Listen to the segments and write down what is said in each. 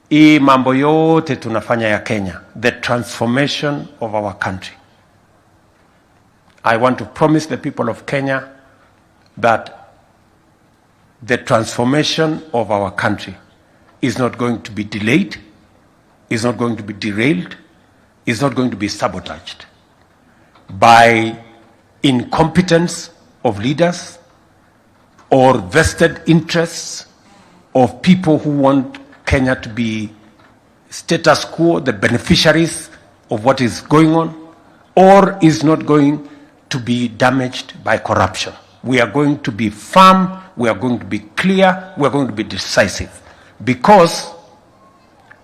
hii mambo yote tunafanya ya Kenya, the transformation of our country. I want to promise the people of Kenya that the transformation of our country is not going to be delayed, is not going to be derailed, is not going to be sabotaged by incompetence of leaders or vested interests of people who want Kenya to be status quo, the beneficiaries of what is going on, or is not going to be damaged by corruption. We are going to be firm, we are going to be clear, we are going to be decisive. Because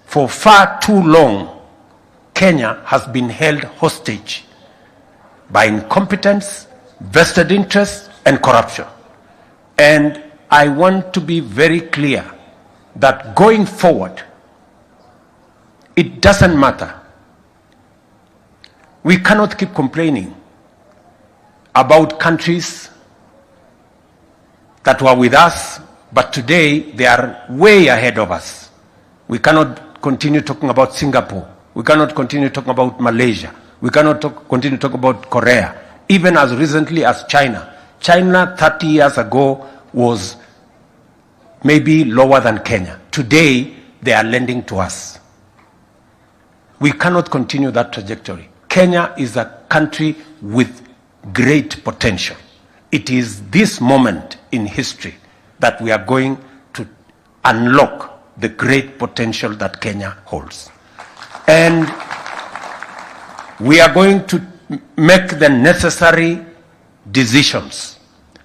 for far too long, Kenya has been held hostage by incompetence, vested interests, and corruption. And I want to be very clear that going forward, it doesn't matter. We cannot keep complaining about countries that were with us, but today they are way ahead of us. We cannot continue talking about Singapore. We cannot continue talking about Malaysia. We cannot continue talking about Korea. Even as recently as China. China 30 years ago was maybe lower than Kenya. Today, they are lending to us. We cannot continue that trajectory. Kenya is a country with great potential. It is this moment in history that we are going to unlock the great potential that Kenya holds. And we are going to make the necessary decisions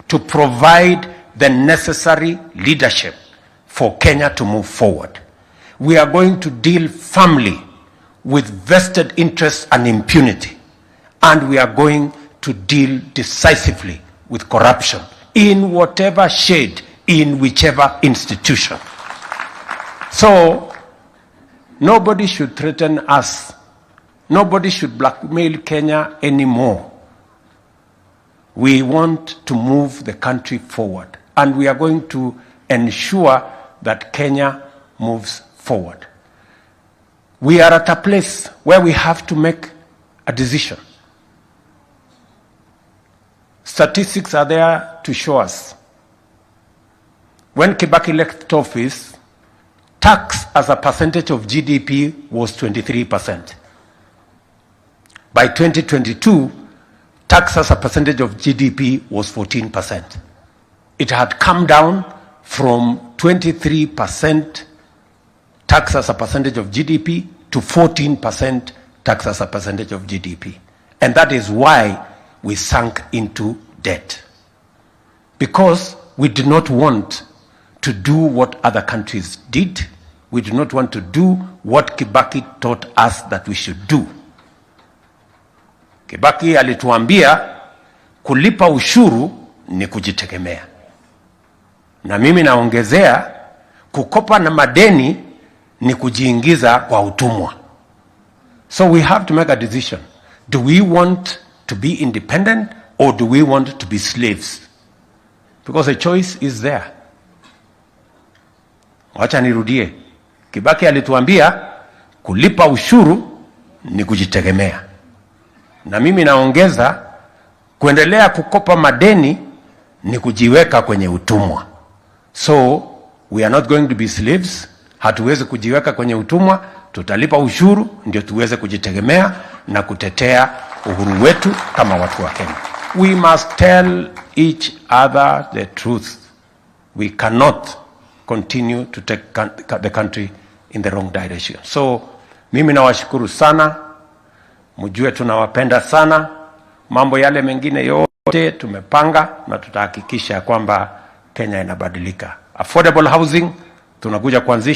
to provide the necessary leadership for Kenya to move forward. We are going to deal firmly with vested interests and impunity. And we are going to deal decisively with corruption in whatever shade, in whichever institution. So, nobody should threaten us. Nobody should blackmail Kenya anymore. We want to move the country forward. And we are going to ensure that Kenya moves forward. We are at a place where we have to make a decision. Statistics are there to show us. When Kibaki left office, tax as a percentage of GDP was 23%. By 2022, tax as a percentage of GDP was 14%. It had come down from 23% tax as a percentage of GDP to 14% tax as a percentage of GDP. And that is why we sank into debt. Because we do not want to do what other countries did. We do not want to do what Kibaki taught us that we should do. Kibaki alituambia kulipa ushuru ni kujitegemea. Na mimi naongezea kukopa na madeni ni kujiingiza kwa utumwa. So we have to make a decision. Do we want to be independent or do we want to be slaves? Because the choice is there. Wacha nirudie. Kibaki alituambia kulipa ushuru ni kujitegemea. Na mimi naongeza kuendelea kukopa madeni ni kujiweka kwenye utumwa. So we are not going to be slaves. Hatuwezi kujiweka kwenye utumwa, tutalipa ushuru ndio tuweze kujitegemea na kutetea uhuru wetu kama watu wa Kenya. We must tell each other the truth. We cannot continue to take the country in the wrong direction. So mimi nawashukuru sana. Mjue tunawapenda sana. Mambo yale mengine yote tumepanga na tutahakikisha kwamba Kenya inabadilika. Affordable housing tunakuja kuanzisha